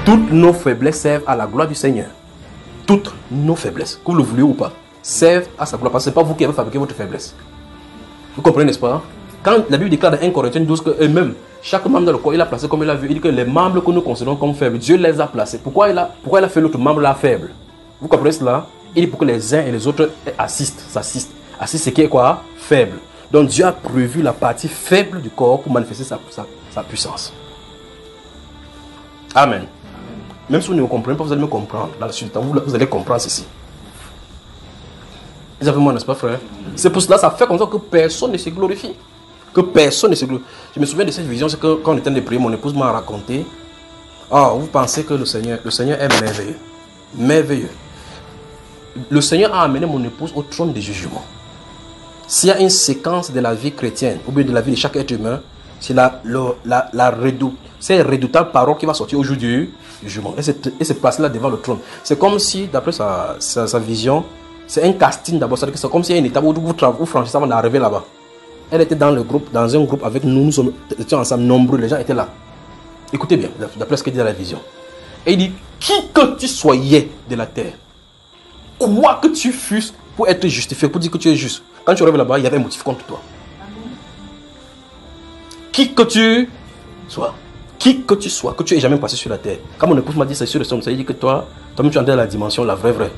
Toutes nos faiblesses servent à la gloire du Seigneur. Toutes nos faiblesses, que vous le voulez ou pas, servent à sa gloire. Parce que ce n'est pas vous qui avez fabriqué votre faiblesse. Vous comprenez, n'est-ce pas? Quand la Bible déclare dans 1 Corinthiens 12 que eux-mêmes, chaque membre dans le corps, il a placé comme il a vu. Il dit que les membres que nous considérons comme faibles, Dieu les a placés. Pourquoi il a fait l'autre membre là faible? Vous comprenez cela? Il dit pour que les uns et les autres s'assistent. Assistent, c'est qui est quoi? Faible. Donc Dieu a prévu la partie faible du corps pour manifester sa puissance. Amen. Même si vous ne comprenez pas, vous allez me comprendre. Dans la suite du temps, vous allez comprendre ceci. Vous avez moi, n'est-ce pas, frère? C'est pour cela que ça fait comme ça que personne ne se glorifie. Que personne ne se glorifie. Je me souviens de cette vision, c'est que quand on était en train de prier, mon épouse m'a raconté. Ah, vous pensez que le Seigneur est merveilleux. Merveilleux. Le Seigneur a amené mon épouse au trône des jugements. S'il y a une séquence de la vie chrétienne, ou bien de la vie de chaque être humain, c'est cette redoutable parole qui va sortir au jour du jugement. Et se placer là devant le trône. C'est comme si, d'après sa vision, c'est un casting d'abord. C'est comme s'il y a une étape où vous franchissez avant d'arriver là-bas. Elle était dans un groupe avec nous. Nous étions ensemble nombreux. Les gens étaient là. Écoutez bien, d'après ce qu'il dit dans la vision. Et il dit, qui que tu soyais de la terre, quoi que tu fusses pour être justifié, pour dire que tu es juste. Quand tu arrives là-bas, il y avait un motif contre toi. Qui que tu sois, que tu aies jamais passé sur la terre. Quand mon épouse m'a dit c'est sur le son, ça dit que toi-même tu es dans la dimension, la vraie.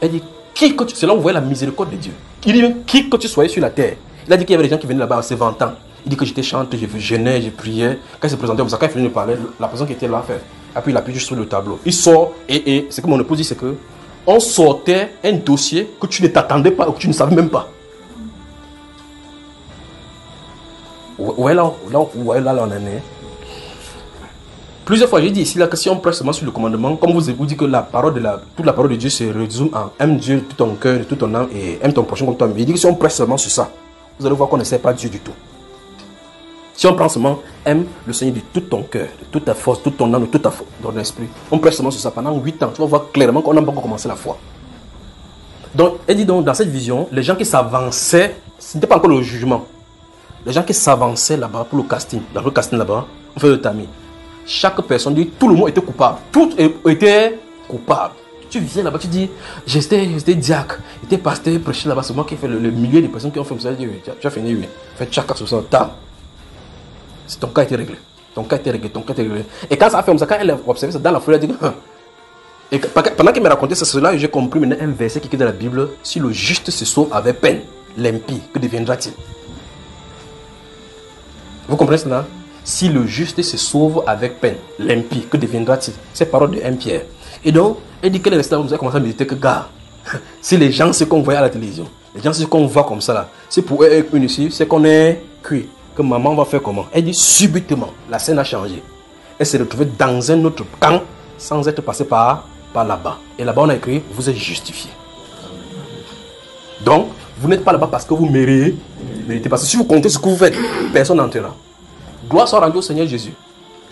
Elle dit, qui que tu... C'est là où vous voyez la miséricorde de Dieu. Il dit même, qui que tu soyais sur la terre. Il a dit qu'il y avait des gens qui venaient là-bas à ses 20 ans. Il dit que j'étais chanteur, je jeûnais, je priais. Quand il se présentait comme ça, quand il finit de parler, la personne qui était là fait. Et puis il appuie juste sur le tableau. Il sort et ce que mon épouse dit, c'est que on sortait un dossier que tu ne t'attendais pas ou que tu ne savais même pas. Où est là on en est. Plusieurs fois, j'ai dit ici là que si on presse seulement sur le commandement, comme vous dit que toute la parole de Dieu se résume en aime Dieu de tout ton cœur, de toute ton âme et aime ton prochain comme toi-même. Il dit que si on presse seulement sur ça, vous allez voir qu'on ne sert pas Dieu du tout. Si on prend seulement aime le Seigneur de tout ton cœur, de toute ta force, de toute ton âme, de tout ton esprit, on presse seulement sur ça pendant 8 ans, tu vas voir clairement qu'on n'a pas encore commencé la foi. Donc, elle dit donc dans cette vision, les gens qui s'avançaient, ce n'était pas encore le jugement. Les gens qui s'avançaient là-bas pour le casting, dans le casting là-bas, on fait le tamis. Chaque personne dit, tout le monde était coupable. Tout était coupable. Tu viens là-bas, tu dis, j'étais diacre, j'étais pasteur, prêché là-bas, c'est moi qui ai fait le milieu des personnes qui ont fait ça. Tu as fini, oui. Fais chacun sur ça, tam. Ton cas était réglé. Ton cas était réglé. Et quand ça a fait comme ça, quand elle a observé ça dans la foule, elle a dit, et pendant qu'elle m'a raconté cela, j'ai compris maintenant un verset qui est dans la Bible, si le juste se sauve avec peine, l'impie, que deviendra-t-il? Vous comprenez cela? Si le juste se sauve avec peine, l'impie, que deviendra-t-il? C'est parole de 1 Pierre. Et donc, elle dit qu'elle est restée comme ça, commence à méditer que, gars, si les gens, ce qu'on voit à la télévision, les gens, ce qu'on voit comme ça là, c'est pour eux être unis ici, c'est qu'on est cuit. Que maman va faire comment? Elle dit subitement, la scène a changé. Elle s'est retrouvée dans un autre camp sans être passée par là-bas. Et là-bas, on a écrit, vous êtes justifiés. Donc, vous n'êtes pas là-bas parce que vous méritez. Parce que si vous comptez ce que vous faites, personne n'entrera. Gloire soit rendue au Seigneur Jésus,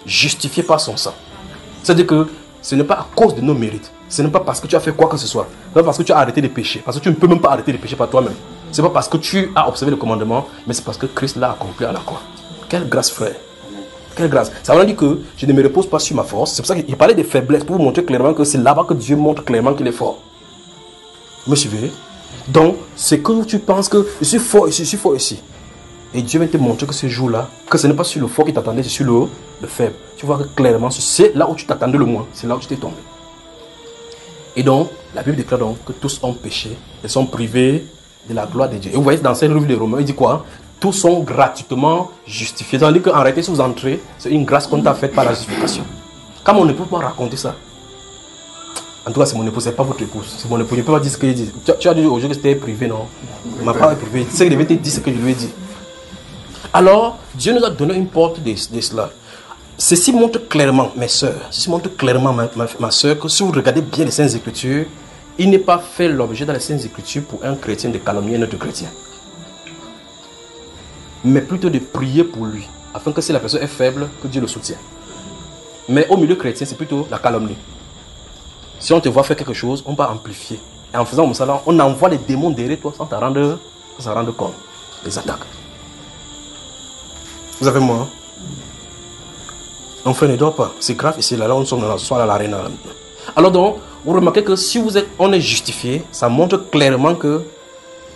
justifié par son sang. C'est-à-dire que ce n'est pas à cause de nos mérites. Ce n'est pas parce que tu as fait quoi que ce soit. Ce n'est pas parce que tu as arrêté de pécher. Parce que tu ne peux même pas arrêter de pécher par toi-même. Ce n'est pas parce que tu as observé le commandement, mais c'est parce que Christ l'a accompli à la croix. Quelle grâce, frère. Quelle grâce. Ça veut dire que je ne me repose pas sur ma force. C'est pour ça qu'il parlait des faiblesses pour vous montrer clairement que c'est là-bas que Dieu montre clairement qu'il est fort. Vous me suivez? Donc, c'est que tu penses que je suis fort ici, je suis fort ici. Et Dieu vient te montrer que ce jour-là, que ce n'est pas sur le fort qui t'attendait, c'est sur le faible. Tu vois que clairement, c'est là où tu t'attendais le moins, c'est là où tu t'es tombé. Et donc, la Bible déclare donc que tous ont péché et sont privés de la gloire de Dieu. Et vous voyez dans ce livre de Romains, il dit quoi? Tous sont gratuitement justifiés. Ça veut dire qu'en réalité, si vous entrez, c'est une grâce qu'on t'a faite par la justification. Quand mon épouse m'a raconté ça, en tout cas, c'est mon épouse, c'est pas votre épouse. C'est mon épouse. Je ne peux pas dire ce qu'il dit. Tu as dit aujourd'hui que c'était privé, non? Il m'a pas privé. Tu sais qu'il devait te dire ce que je lui ai dit. Alors, Dieu nous a donné une porte de cela. Ceci montre clairement, mes soeurs, ceci montre clairement, ma soeur, que si vous regardez bien les Saintes Écritures, il n'est pas fait l'objet dans les Saintes Écritures pour un chrétien de calomnier un autre chrétien. Mais plutôt de prier pour lui, afin que si la personne est faible, que Dieu le soutienne. Mais au milieu chrétien, c'est plutôt la calomnie. Si on te voit faire quelque chose, on va amplifier. Et en faisant comme ça, on envoie les démons derrière toi sans t'en rendre compte. Les attaques. Vous avez moi? Mon frère ne dort pas. C'est grave ici. Là, nous sommes dans la soirée à l'arène. Alors donc, vous remarquez que si on est justifié, ça montre clairement que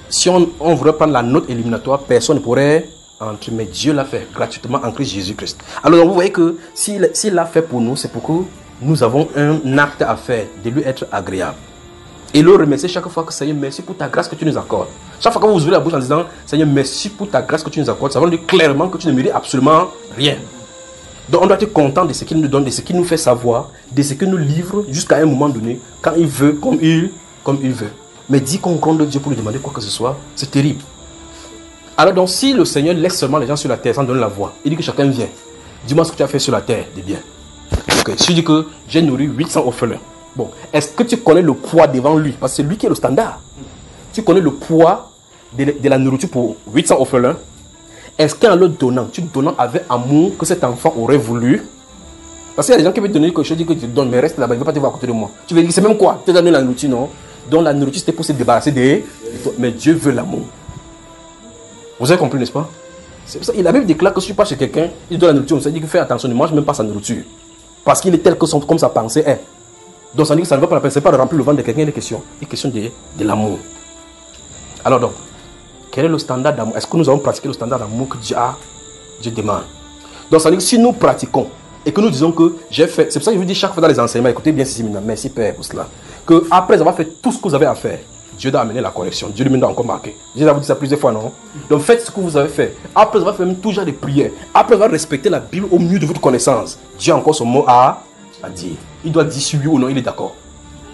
si on voudrait prendre la note éliminatoire, personne ne pourrait entrer. Mais Dieu l'a fait gratuitement en Christ Jésus-Christ. Alors donc, vous voyez que s'il l'a fait pour nous, c'est pour que nous avons un acte à faire, de lui être agréable. Et le remercier chaque fois que Seigneur, merci pour ta grâce que tu nous accordes. Chaque fois que vous ouvrez la bouche en disant Seigneur, merci pour ta grâce que tu nous accordes, ça veut dire clairement que tu ne mérites absolument rien. Donc on doit être content de ce qu'il nous donne, de ce qu'il nous fait savoir, de ce qu'il nous livre jusqu'à un moment donné, quand il veut, comme il veut. Mais dire qu'on gronde Dieu pour lui demander quoi que ce soit, c'est terrible. Alors donc si le Seigneur laisse seulement les gens sur la terre sans donner la voix, il dit que chacun vient. Dis-moi ce que tu as fait sur la terre de bien. Okay. Si je dis que j'ai nourri 800 orphelins, bon, est-ce que tu connais le poids devant lui? Parce que c'est lui qui est le standard. Tu connais le poids de la nourriture pour 800 orphelins. Est-ce qu'en le donnant, tu donnant avec amour que cet enfant aurait voulu? Parce qu'il y a des gens qui veulent te donner quelque chose, disent que tu donnes, mais reste là-bas, il ne veut pas te voir à côté de moi. Tu veux dire, c'est même quoi? Tu as donné la nourriture, non? Donc la nourriture, c'était pour se débarrasser de toi. Mais Dieu veut l'amour. Vous avez compris, n'est-ce pas? C'est pour ça, la Bible déclare que si tu pars chez quelqu'un, il donne la nourriture, ça dit que fais attention, ne mange même pas sa nourriture. Parce qu'il est tel que comme sa pensée est. Donc ça dit que ça ne va pas la peine, c'est pas de remplir le ventre de quelqu'un, il est question de l'amour. Alors donc, quel est le standard d'amour? Est-ce que nous avons pratiqué le standard d'amour que Dieu demande? Donc ça veut dire que si nous pratiquons et que nous disons que j'ai fait, c'est pour ça que je vous dis chaque fois dans les enseignements, écoutez bien ceci maintenant, merci Père pour cela, que après avoir fait tout ce que vous avez à faire, Dieu doit amener la correction, Dieu lui-même doit encore marquer. J'ai déjà vous dit ça plusieurs fois, non? Donc faites ce que vous avez fait, après avoir fait même tout genre de prières, après avoir respecté la Bible au mieux de votre connaissance, Dieu a encore son mot à dire. Il doit dire si oui ou non il est d'accord.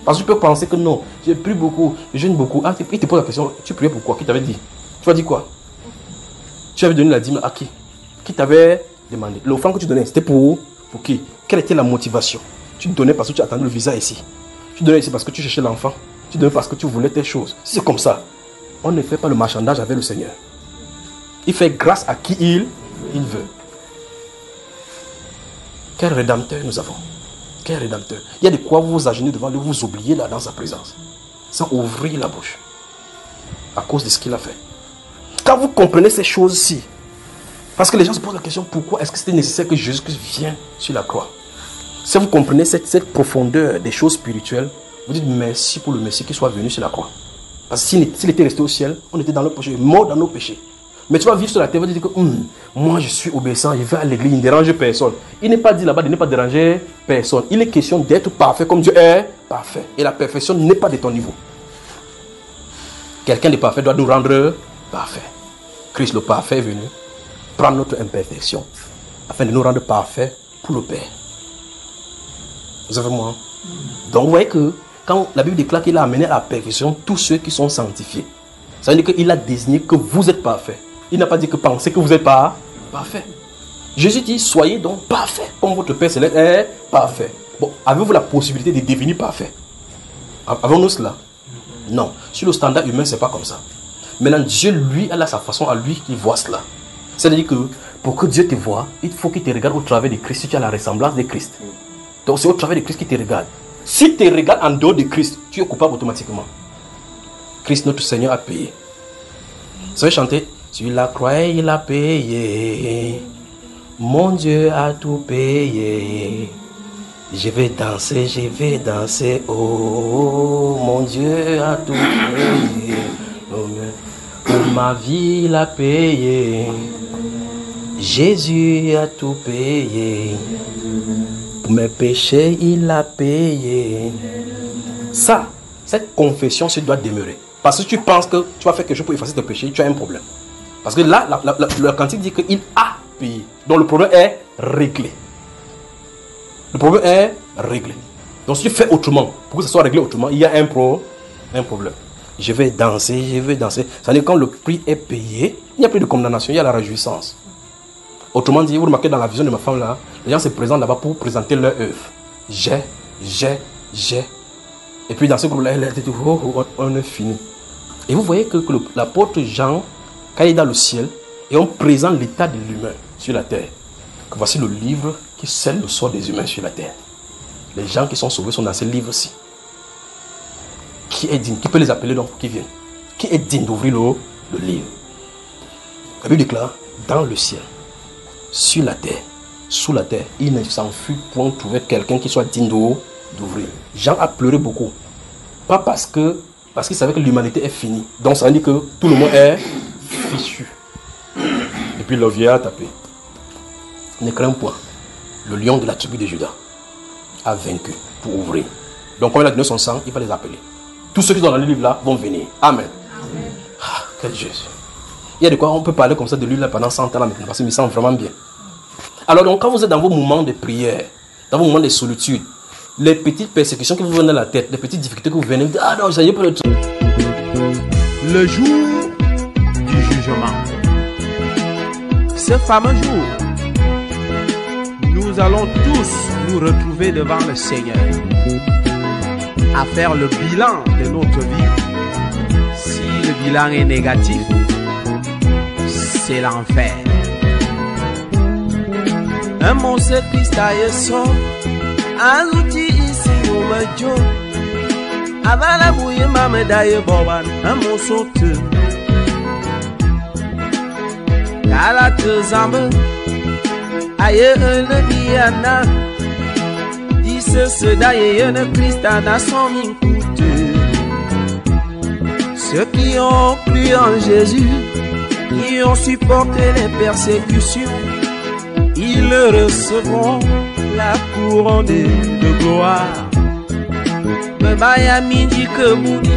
Parce que tu peux penser que non, j'ai pris beaucoup, je jeûne beaucoup. Ah, il te pose la question, tu priais pour quoi? Qui t'avait dit? Tu as dit quoi? Tu avais donné la dîme à qui? Qui t'avait demandé? L'offrande que tu donnais, c'était pour qui? Quelle était la motivation? Tu donnais parce que tu attendais le visa ici. Tu donnais ici parce que tu cherchais l'enfant. Tu donnais parce que tu voulais tes choses. Si c'est comme ça, on ne fait pas le marchandage avec le Seigneur. Il fait grâce à qui il veut. Quel rédempteur nous avons? Quel rédempteur? Il y a de quoi vous agenouiller devant lui, vous oublier là dans sa présence. Sans ouvrir la bouche. À cause de ce qu'il a fait. Quand vous comprenez ces choses-ci, parce que les gens se posent la question, pourquoi est-ce que c'était nécessaire que Jésus-Christ vienne sur la croix? Si vous comprenez cette profondeur des choses spirituelles, vous dites merci pour le Messie qui soit venu sur la croix. Parce que s'il était resté au ciel, on était dans le péché, mort dans nos péchés. Mais tu vas vivre sur la terre, tu vas dire que moi je suis obéissant, je vais à l'église, il ne dérange personne. Il n'est pas dit là-bas de ne pas déranger personne. Il est question d'être parfait comme Dieu est parfait. Et la perfection n'est pas de ton niveau. Quelqu'un de parfait doit nous rendre parfait. Christ le parfait est venu prendre notre imperfection afin de nous rendre parfaits pour le Père. Vous avez moi? Donc vous voyez que quand la Bible déclare qu'il a amené à la perfection tous ceux qui sont sanctifiés, ça veut dire qu'il a désigné que vous êtes parfaits. Il n'a pas dit que pensez que vous n'êtes pas parfait. Jésus dit soyez donc parfaits comme votre Père Céleste est parfait. Bon, avez-vous la possibilité de devenir parfait? Avons-nous cela? Non. Sur le standard humain, ce n'est pas comme ça. Maintenant, Dieu, lui, elle a sa façon à lui qui voit cela. C'est-à-dire que pour que Dieu te voie, il faut qu'il te regarde au travers de Christ. Si tu as la ressemblance de Christ. Donc c'est au travers de Christ qu'il te regarde. Si tu te regardes en dehors de Christ, tu es coupable automatiquement. Christ, notre Seigneur, a payé. Vous savez chanter? Sur la croix, il a payé. Mon Dieu a tout payé. Je vais danser, oh, mon Dieu a tout payé. Pour ma vie, il a payé. Jésus a tout payé. Pour mes péchés, il a payé. Ça, cette confession, ça doit demeurer. Parce que tu penses que tu vas faire quelque chose pour effacer tes péchés, tu as un problème. Parce que là, le cantique dit qu'il a payé. Donc le problème est réglé. Le problème est réglé. Donc si tu fais autrement, pour que ça soit réglé autrement, il y a un problème. Je vais danser. Ça veut dire quand le prix est payé, il n'y a plus de condamnation, il y a la réjouissance. Autrement dit, vous remarquez dans la vision de ma femme là, les gens se présentent là-bas pour présenter leur œuvre. J'ai. Et puis dans ce groupe-là, elle a dit, on est fini. Et vous voyez que l'apôtre Jean, quand il est dans le ciel, et on présente l'état de l'humain sur la terre. Que voici le livre qui scelle le sort des humains sur la terre. Les gens qui sont sauvés sont dans ce livre-ci. Qui est digne? Qui peut les appeler donc pour qu'ils viennent? Qui est digne d'ouvrir le livre? La Bible déclare, dans le ciel, sur la terre, sous la terre, il ne s'en fut point trouver quelqu'un qui soit digne d'ouvrir. Jean a pleuré beaucoup. Pas parce qu'il savait que l'humanité est finie. Donc ça veut dire que tout le monde est fichu. Et puis le vieillard a tapé. Ne crains point. Le lion de la tribu de Judas a vaincu pour ouvrir. Donc quand il a donné son sang, il va les appeler. Tous ceux qui sont dans le livre là vont venir. Amen. Ah, quel Jésus. Il y a de quoi on peut parler comme ça de lui là pendant 100 ans là maintenant parce qu'il me sent vraiment bien. Alors donc quand vous êtes dans vos moments de prière, dans vos moments de solitude, les petites persécutions qui vous viennent dans la tête, les petites difficultés que vous venez, vous dites, ah non, ça y est, peut-être. Le jour du jugement. Ce fameux jour, nous allons tous nous retrouver devant le Seigneur à faire le bilan de notre vie. Si le bilan est négatif, c'est l'enfer. Un monstre Christ a son, un outil ici au majo. Avant la bouille, ma médaille boban, un monstre. Galate zambe, aïe un biana. Dis ce d'ailleurs un Christ a son mincoute. Ceux qui ont cru en Jésus, qui ont supporté les persécutions, ils recevront la couronne de gloire. Me baya midi que bouni,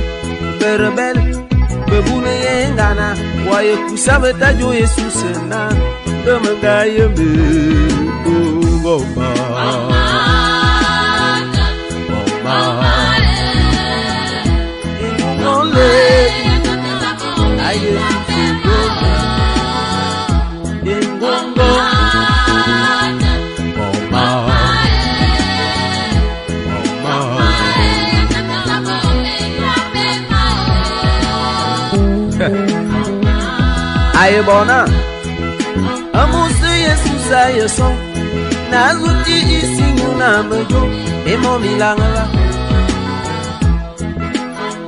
me rebelle, me boune yengana, voye kusave ta jo Jesus na, de me gaye me, oh mama, mama, ingongole, aye ingongo. Aye bona, amuse Jesus aye son, nazuti isingu na mejo, emo milangala.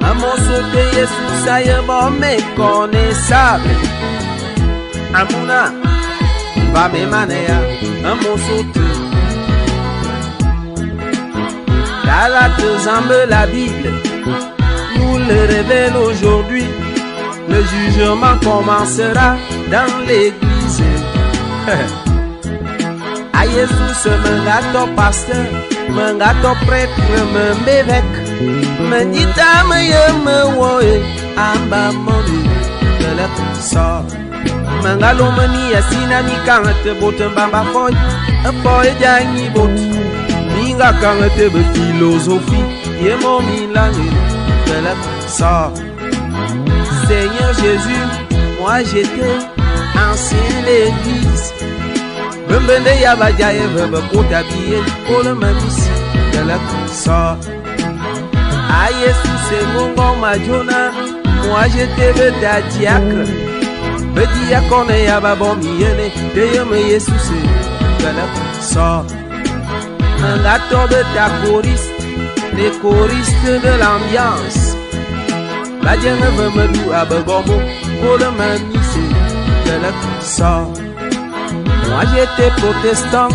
Amuse de Jesus aye bon méconnaissable. Amuna, va me manea, amuse te. Galate zambe la Bible, nous le révèle aujourd'hui. Le jugement commencera dans l'église. A Jesus, mengato pasteur, mengato prêtre, m'évêque. Me dit à me woye, amba moni, de la sort. Mengalo meni asina mi kangete bote mbamba foy, un foy jangi bot. Minga kangete be philosophie, yemo milange, de la sort. Seigneur Jésus, moi j'étais ancien l'église. Bembende yabadjaye vebe kotabiye, pour le mamis de la sort. Ah Jésus c'est mon bon majona, moi j'étais le diacre. Le diacre yababon miyene, de yeme Jésus de la sort. Un gâteau de ta choriste, les choristes de l'ambiance. La diane veut me louer à Begombo pour le manisser de la sort. Moi j'étais protestant,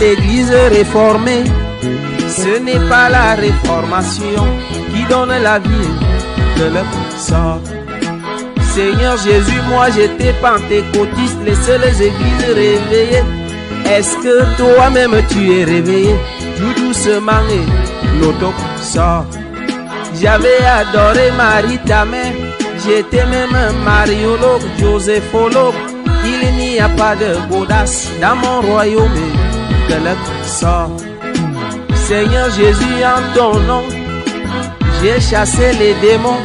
l'église réformée. Ce n'est pas la réformation qui donne la vie de la sort. Seigneur Jésus, moi j'étais pentecôtiste, les seules églises réveillées. Est-ce que toi-même tu es réveillé? Tout doucement et l'auto sort. J'avais adoré Marie ta mère, j'étais même mariologue, joséphologue. Il n'y a pas de godasse dans mon royaume que le sort. Seigneur Jésus, en ton nom, j'ai chassé les démons.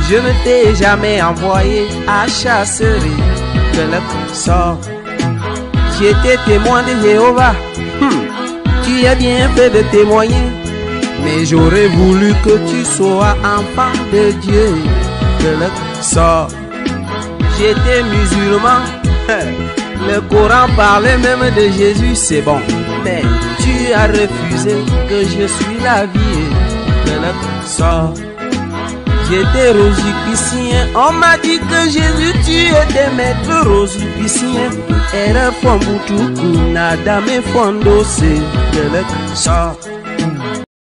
Je ne t'ai jamais envoyé à chasser que le sort. J'étais témoin de Jéhovah, tu as bien fait de témoigner. Mais j'aurais voulu que tu sois enfant de Dieu, que le sort. J'étais musulman, le Coran parlait même de Jésus, c'est bon. Mais tu as refusé que je suis la vie, que le sort. j'étais rosicicien. On m'a dit que Jésus tu étais maître rosicicien. Era fombutuku nada me fondo se de le sort.